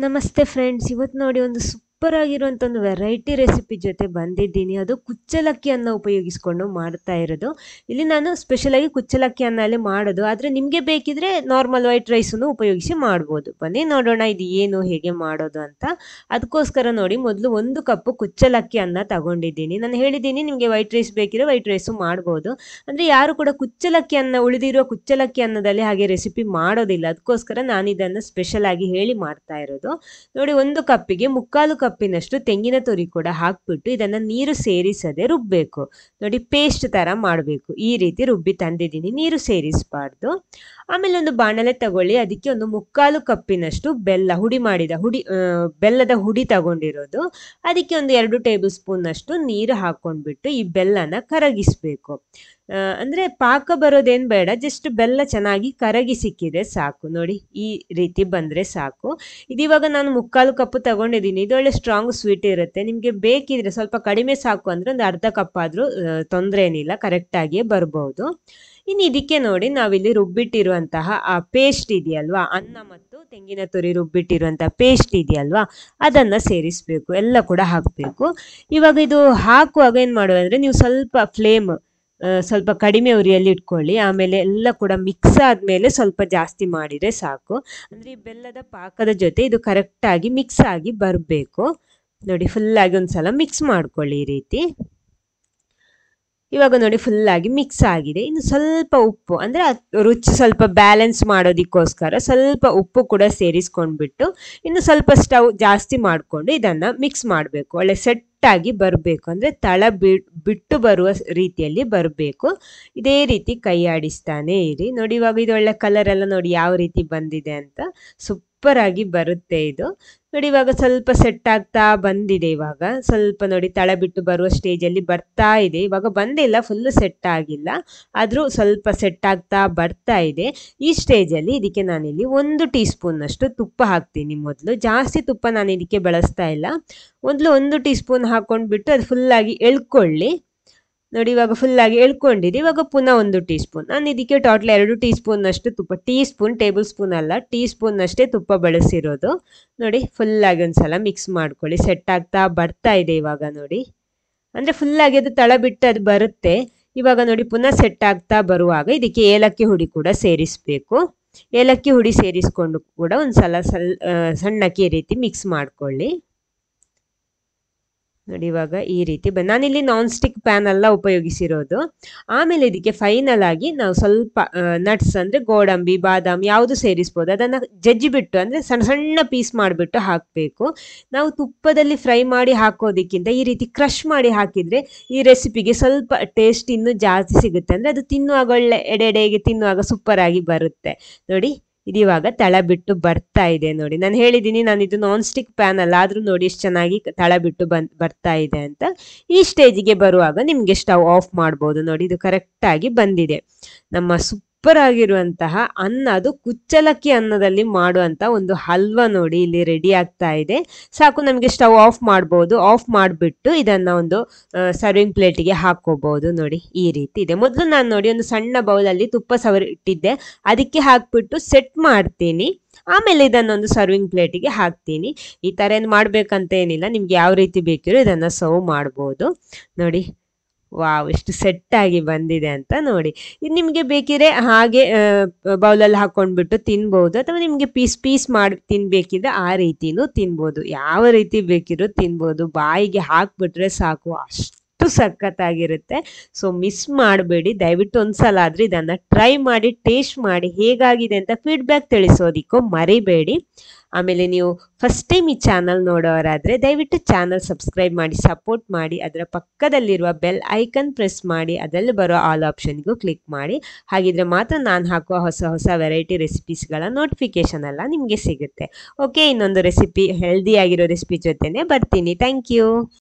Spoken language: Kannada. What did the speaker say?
ನಮಸ್ತೆ ಫ್ರೆಂಡ್ಸ್, ಇವತ್ತು ನೋಡಿ ಒಂದು ಸೂಪರ್ ಆಗಿರುವಂಥ ಒಂದು ವೆರೈಟಿ ರೆಸಿಪಿ ಜೊತೆ ಬಂದಿದ್ದೀನಿ. ಅದು ಕುಚ್ಚಲಕ್ಕಿ ಅನ್ನ ಉಪಯೋಗಿಸ್ಕೊಂಡು ಮಾಡ್ತಾ ಇರೋದು. ಇಲ್ಲಿ ನಾನು ಸ್ಪೆಷಲಾಗಿ ಕುಚ್ಚಲಕ್ಕಿ ಅನ್ನಲ್ಲಿ ಮಾಡೋದು, ಆದರೆ ನಿಮಗೆ ಬೇಕಿದ್ರೆ ನಾರ್ಮಲ್ ವೈಟ್ ರೈಸನ್ನು ಉಪಯೋಗಿಸಿ ಮಾಡ್ಬೋದು. ಬನ್ನಿ ನೋಡೋಣ ಇದು ಏನು ಹೇಗೆ ಮಾಡೋದು ಅಂತ. ಅದಕ್ಕೋಸ್ಕರ ನೋಡಿ, ಮೊದಲು 1 ಕಪ್ ಕುಚ್ಚಲಕ್ಕಿ ಅನ್ನ ತಗೊಂಡಿದ್ದೀನಿ. ನಾನು ಹೇಳಿದ್ದೀನಿ ನಿಮಗೆ ವೈಟ್ ರೈಸ್ ಬೇಕಿದ್ರೆ ವೈಟ್ ರೈಸು ಮಾಡ್ಬೋದು. ಅಂದರೆ ಯಾರು ಕೂಡ ಕುಚ್ಚಲಕ್ಕಿ ಅನ್ನ ಉಳಿದಿರೋ ಕುಚ್ಚಲಕ್ಕಿ ಅನ್ನದಲ್ಲಿ ಹಾಗೆ ರೆಸಿಪಿ ಮಾಡೋದಿಲ್ಲ. ಅದಕ್ಕೋಸ್ಕರ ನಾನು ಇದನ್ನು ಸ್ಪೆಷಲ್ ಆಗಿ ಹೇಳಿ ಮಾಡ್ತಾ ಇರೋದು. ನೋಡಿ, 1 ಕಪ್ಪಿಗೆ 3/4 ಕಪ್ಪಿನಷ್ಟು ತೆಂಗಿನ ತುರಿ ಕೂಡ ಹಾಕ್ಬಿಟ್ಟು ಇದನ್ನ ನೀರು ಸೇರಿಸದೆ ರುಬ್ಬೇಕು. ನೋಡಿ, ಪೇಸ್ಟ್ ತರ ಮಾಡಬೇಕು. ಈ ರೀತಿ ರುಬ್ಬಿ ತಂದಿದ್ದೀನಿ, ನೀರು ಸೇರಿಸಬಾರ್ದು. ಆಮೇಲೆ ಒಂದು ಬಾಣಲೆ ತಗೊಳ್ಳಿ, ಅದಕ್ಕೆ ಒಂದು 3/4 ಕಪ್ಪಿನಷ್ಟು ಬೆಲ್ಲದ ಹುಡಿ ತಗೊಂಡಿರೋದು. ಅದಕ್ಕೆ ಒಂದು 2 ಟೇಬಲ್ ಸ್ಪೂನ್ ಅಷ್ಟು ನೀರು ಹಾಕೊಂಡ್ಬಿಟ್ಟು ಈ ಬೆಲ್ಲನ ಕರಗಿಸ್ಬೇಕು. ಅಂದ್ರೆ ಪಾಕ ಬರೋದೇನ್ ಬೇಡ, ಜಸ್ಟ್ ಬೆಲ್ಲ ಚೆನ್ನಾಗಿ ಕರಗಿ ಸಿಕ್ಕಿದ್ರೆ ಸಾಕು. ನೋಡಿ, ಈ ರೀತಿ ಬಂದ್ರೆ ಸಾಕು. ಇದಿವಾಗ ನಾನು 3/4 ಕಪ್ ತಗೊಂಡಿದ್ದೀನಿ. ಇದು ಒಳ್ಳೆ ಸ್ಟ್ರಾಂಗ್ ಸ್ವೀಟ್ ಇರುತ್ತೆ. ನಿಮ್ಗೆ ಬೇಕಿದ್ರೆ ಸ್ವಲ್ಪ ಕಡಿಮೆ ಸಾಕು ಅಂದ್ರೆ ಒಂದು ಅರ್ಧ ಕಪ್ ಆದ್ರೂ ತೊಂದರೆ ಏನಿಲ್ಲ, ಕರೆಕ್ಟ್ ಆಗಿಯೇ ಬರ್ಬಹುದು. ಇನ್ನು ಇದಕ್ಕೆ ನೋಡಿ, ನಾವಿಲ್ಲಿ ರುಬ್ಬಿಟ್ಟಿರುವಂತಹ ಆ ಪೇಸ್ಟ್ ಇದೆಯಲ್ವಾ, ಅನ್ನ ಮತ್ತು ತೆಂಗಿನ ತುರಿ ರುಬ್ಬಿಟ್ಟಿರುವಂತಹ ಪೇಸ್ಟ್ ಇದೆಯಲ್ವಾ, ಅದನ್ನ ಸೇರಿಸ್ಬೇಕು. ಎಲ್ಲ ಕೂಡ ಹಾಕ್ಬೇಕು. ಇವಾಗ ಇದು ಹಾಕುವಾಗ ಏನ್ ಮಾಡೋದಂದ್ರೆ, ನೀವು ಸ್ವಲ್ಪ ಕಡಿಮೆ ಉರಿಯಲ್ಲಿ ಇಟ್ಕೊಳ್ಳಿ. ಆಮೇಲೆ ಎಲ್ಲ ಕೂಡ ಮಿಕ್ಸ್ ಆದ್ಮೇಲೆ ಸ್ವಲ್ಪ ಜಾಸ್ತಿ ಮಾಡಿದ್ರೆ ಸಾಕು. ಅಂದ್ರೆ ಈ ಬೆಲ್ಲದ ಪಾಕದ ಜೊತೆ ಇದು ಕರೆಕ್ಟ್ ಆಗಿ ಮಿಕ್ಸ್ ಆಗಿ ಬರಬೇಕು. ನೋಡಿ, ಫುಲ್ ಆಗಿ ಒಂದ್ಸಲ ಮಿಕ್ಸ್ ಮಾಡ್ಕೊಳ್ಳಿ ಈ ರೀತಿ. ಇವಾಗ ನೋಡಿ, ಫುಲ್ ಆಗಿ ಮಿಕ್ಸ್ ಆಗಿದೆ. ಇನ್ನು ಸ್ವಲ್ಪ ಉಪ್ಪು, ಅಂದ್ರೆ ರುಚಿ ಸ್ವಲ್ಪ ಬ್ಯಾಲೆನ್ಸ್ ಮಾಡೋದಕ್ಕೋಸ್ಕರ ಸ್ವಲ್ಪ ಉಪ್ಪು ಕೂಡ ಸೇರಿಸ್ಕೊಂಡ್ಬಿಟ್ಟು ಇನ್ನು ಸ್ವಲ್ಪ ಸ್ಟವ್ ಜಾಸ್ತಿ ಮಾಡಿಕೊಂಡು ಇದನ್ನ ಮಿಕ್ಸ್ ಮಾಡಬೇಕು. ಒಳ್ಳೆ ಸೆಟ್ ಆಗಿ ಬರಬೇಕು, ಅಂದ್ರೆ ಬಿಟ್ಟು ಬರುವ ರೀತಿಯಲ್ಲಿ ಬರಬೇಕು. ಇದೇ ರೀತಿ ಕೈ ಆಡಿಸ್ತಾನೆ ಇರಿ. ನೋಡಿ, ಇವಾಗ ಇದು ಒಳ್ಳೆ ಕಲರ್ ಎಲ್ಲ ನೋಡಿ ಯಾವ ರೀತಿ ಬಂದಿದೆ ಅಂತ. ಸೂಪರ್ ಆಗಿ ಬರುತ್ತೆ ಇದು. ನೋಡಿ, ಇವಾಗ ಸ್ವಲ್ಪ ಸೆಟ್ ಆಗ್ತಾ ಬಂದಿದೆ. ಇವಾಗ ಸ್ವಲ್ಪ ನೋಡಿ, ತಳ ಬಿಟ್ಟು ಬರುವ ಸ್ಟೇಜಲ್ಲಿ ಬರ್ತಾ ಇದೆ. ಇವಾಗ ಬಂದಿಲ್ಲ, ಫುಲ್ ಸೆಟ್ ಆಗಿಲ್ಲ, ಆದ್ರೂ ಸ್ವಲ್ಪ ಸೆಟ್ ಆಗ್ತಾ ಬರ್ತಾ ಇದೆ. ಈ ಸ್ಟೇಜಲ್ಲಿ ಇದಕ್ಕೆ ನಾನಿಲ್ಲಿ 1 ಟೀ ಸ್ಪೂನ್ ಅಷ್ಟು ತುಪ್ಪ ಹಾಕ್ತೀನಿ. ಮೊದಲು ಜಾಸ್ತಿ ತುಪ್ಪ ನಾನು ಇದಕ್ಕೆ ಬಳಸ್ತಾ ಇಲ್ಲ. ಮೊದಲು 1 ಟೀ ಸ್ಪೂನ್ ಹಾಕೊಂಡ್ಬಿಟ್ಟು ಅದು ಫುಲ್ ಆಗಿ ಎಳ್ಕೊಳ್ಳಿ. ನೋಡಿ, ಇವಾಗ ಫುಲ್ ಆಗಿ ಎಳ್ಕೊಂಡಿದೆ. ಇವಾಗ ಪುನಃ 1 ಟೀ ಸ್ಪೂನ್, ನಾನು ಇದಕ್ಕೆ ಟೋಟಲ್ 2 ಟೀ ಸ್ಪೂನ್ ಅಷ್ಟು ತುಪ್ಪ, ಟೇಬಲ್ ಸ್ಪೂನ್ ಅಲ್ಲ, ಟೀ ಸ್ಪೂನ್ ಅಷ್ಟೇ ತುಪ್ಪ ಬಳಸಿರೋದು. ನೋಡಿ, ಫುಲ್ ಆಗಿ ಒಂದ್ಸಲ ಮಿಕ್ಸ್ ಮಾಡ್ಕೊಳ್ಳಿ. ಸೆಟ್ ಆಗ್ತಾ ಬರ್ತಾ ಇದೆ ಇವಾಗ. ನೋಡಿ, ಅಂದ್ರೆ ಫುಲ್ ಆಗಿ ಅದು ತಳ ಬಿಟ್ಟು ಅದು ಬರುತ್ತೆ. ಇವಾಗ ನೋಡಿ, ಪುನಃ ಸೆಟ್ ಆಗ್ತಾ ಬರುವಾಗ ಇದಕ್ಕೆ ಏಲಕ್ಕಿ ಹುಡಿ ಕೂಡ ಸೇರಿಸ್ಬೇಕು. ಏಲಕ್ಕಿ ಹುಡಿ ಸೇರಿಸ್ಕೊಂಡು ಕೂಡ ಒಂದ್ಸಲ ಸಣ್ಣಕ್ಕೆ ಈ ರೀತಿ ಮಿಕ್ಸ್ ಮಾಡ್ಕೊಳ್ಳಿ. ನೋಡಿ, ಇವಾಗ ಈ ರೀತಿ ನಾನಿಲ್ಲಿ ನಾನ್ ಸ್ಟಿಕ್ ಪ್ಯಾನ್ ಎಲ್ಲ ಉಪಯೋಗಿಸಿರೋದು. ಆಮೇಲೆ ಇದಕ್ಕೆ ಫೈನಲ್ ಆಗಿ ನಾವು ಸ್ವಲ್ಪ ನಟ್ಸ್, ಅಂದ್ರೆ ಗೋಡಂಬಿ, ಬಾದಾಮಿ ಯಾವುದು ಸೇರಿಸ್ಬೋದು. ಅದನ್ನ ಜಜ್ಜಿಬಿಟ್ಟು, ಅಂದ್ರೆ ಸಣ್ಣ ಸಣ್ಣ ಪೀಸ್ ಮಾಡಿಬಿಟ್ಟು ಹಾಕಬೇಕು. ನಾವು ತುಪ್ಪದಲ್ಲಿ ಫ್ರೈ ಮಾಡಿ ಹಾಕೋದಕ್ಕಿಂತ ಈ ರೀತಿ ಕ್ರಷ್ ಮಾಡಿ ಹಾಕಿದ್ರೆ ಈ ರೆಸಿಪಿಗೆ ಸ್ವಲ್ಪ ಟೇಸ್ಟ್ ಇನ್ನೂ ಜಾಸ್ತಿ ಸಿಗುತ್ತೆ. ಅಂದ್ರೆ ಅದು ತಿನ್ನುವಾಗ ಒಳ್ಳೆ ಎಡೆಗೆ ತಿನ್ನುವಾಗ ಸೂಪರ್ ಆಗಿ ಬರುತ್ತೆ. ನೋಡಿ, ಇದಿವಾಗ ತಳ ಬಿಟ್ಟು ಬರ್ತಾ ಇದೆ. ನೋಡಿ, ನಾನು ಹೇಳಿದ್ದೀನಿ ನಾನು ಇದು ನಾನ್ ಸ್ಟಿಕ್ ಪ್ಯಾನ್ ಅಲ್ಲ, ಆದ್ರೂ ನೋಡಿ ಎಷ್ಟು ಚೆನ್ನಾಗಿ ತಳ ಬಿಟ್ಟು ಬರ್ತಾ ಇದೆ ಅಂತ. ಈ ಸ್ಟೇಜಿಗೆ ಬರುವಾಗ ನಿಮ್ಗೆ ಸ್ಟವ್ ಆಫ್ ಮಾಡ್ಬೋದು. ನೋಡಿ, ಇದು ಕರೆಕ್ಟ್ ಆಗಿ ಬಂದಿದೆ. ನಮ್ಮ ಸೂಪರ್ ಆಗಿರುವಂತಹ ಅನ್ನ, ಅದು ಕುಚ್ಚಲಕ್ಕಿ ಅನ್ನದಲ್ಲಿ ಮಾಡುವಂತ ಒಂದು ಹಲ್ವಾ ನೋಡಿ ಇಲ್ಲಿ ರೆಡಿ ಆಗ್ತಾ ಇದೆ. ಸಾಕು, ನಮಗೆ ಸ್ಟವ್ ಆಫ್ ಮಾಡ್ಬೋದು. ಆಫ್ ಮಾಡಿಬಿಟ್ಟು ಇದನ್ನ ಒಂದು ಸರ್ವಿಂಗ್ ಪ್ಲೇಟಿಗೆ ಹಾಕೋಬಹುದು. ನೋಡಿ, ಈ ರೀತಿ ಇದೆ. ಮೊದಲು ನಾನು ನೋಡಿ ಒಂದು ಸಣ್ಣ ಬೌಲಲ್ಲಿ ತುಪ್ಪ ಸವರಿ ಇಟ್ಟಿದ್ದೆ, ಅದಕ್ಕೆ ಹಾಕ್ಬಿಟ್ಟು ಸೆಟ್ ಮಾಡ್ತೀನಿ. ಆಮೇಲೆ ಇದನ್ನೊಂದು ಸರ್ವಿಂಗ್ ಪ್ಲೇಟಿಗೆ ಹಾಕ್ತೀನಿ. ಈ ತರ ಏನು ಮಾಡ್ಬೇಕಂತ ಏನಿಲ್ಲ, ನಿಮ್ಗೆ ಯಾವ ರೀತಿ ಬೇಕಿರೋ ಇದನ್ನ ಸರ್ವ್ ಮಾಡ್ಬೋದು. ನೋಡಿ, ವಾವ್, ಎಷ್ಟು ಸೆಟ್ ಆಗಿ ಬಂದಿದೆ ಅಂತ ನೋಡಿ. ಇದು ನಿಮ್ಗೆ ಬೇಕಿದ್ರೆ ಹಾಗೆ ಬೌಲಲ್ಲಿ ಹಾಕೊಂಡ್ಬಿಟ್ಟು ತಿನ್ಬಹುದು, ಅಥವಾ ನಿಮ್ಗೆ ಪೀಸ್ ಮಾಡಿ ತಿನ್ಬೇಕಿದ್ರೆ ಆ ರೀತಿನೂ ತಿನ್ಬೋದು. ಯಾವ ರೀತಿ ಬೇಕಿರೋ ತಿನ್ಬೋದು. ಬಾಯಿಗೆ ಹಾಕ್ಬಿಟ್ರೆ ಸಾಕು, ಅಷ್ಟು ಸಖತ್ತಾಗಿರುತ್ತೆ. ಸೊ ಮಿಸ್ ಮಾಡಬೇಡಿ, ದಯವಿಟ್ಟು ಒಂದ್ಸಲ ಆದ್ರೆ ಇದನ್ನ ಟ್ರೈ ಮಾಡಿ, ಟೇಸ್ಟ್ ಮಾಡಿ, ಹೇಗಾಗಿದೆ ಅಂತ ಫೀಡ್ಬ್ಯಾಕ್ ತಿಳಿಸೋದಿಕ್ಕೂ ಮರಿಬೇಡಿ. ಆಮೇಲೆ ನೀವು ಫಸ್ಟ್ ಟೈಮ್ ಈ ಚಾನಲ್ ನೋಡೋರಾದ್ರೆ ದಯವಿಟ್ಟು ಚಾನಲ್ ಸಬ್ಸ್ಕ್ರೈಬ್ ಮಾಡಿ, ಸಪೋರ್ಟ್ ಮಾಡಿ. ಅದರ ಪಕ್ಕದಲ್ಲಿರುವ ಬೆಲ್ ಐಕನ್ ಪ್ರೆಸ್ ಮಾಡಿ, ಅದರಲ್ಲಿ ಬರೋ ಆಲ್ ಆಪ್ಷನ್ಗೂ ಕ್ಲಿಕ್ ಮಾಡಿ. ಹಾಗಿದ್ರೆ ಮಾತ್ರ ನಾನು ಹಾಕುವ ಹೊಸ ವೆರೈಟಿ ರೆಸಿಪೀಸ್ಗಳ ನೋಟಿಫಿಕೇಶನ್ ಎಲ್ಲ ನಿಮಗೆ ಸಿಗುತ್ತೆ. ಓಕೆ, ಇನ್ನೊಂದು ರೆಸಿಪಿ, ಹೆಲ್ದಿ ಆಗಿರೋ ರೆಸಿಪಿ ಜೊತೆನೆ ಬರ್ತೀನಿ. Thank you.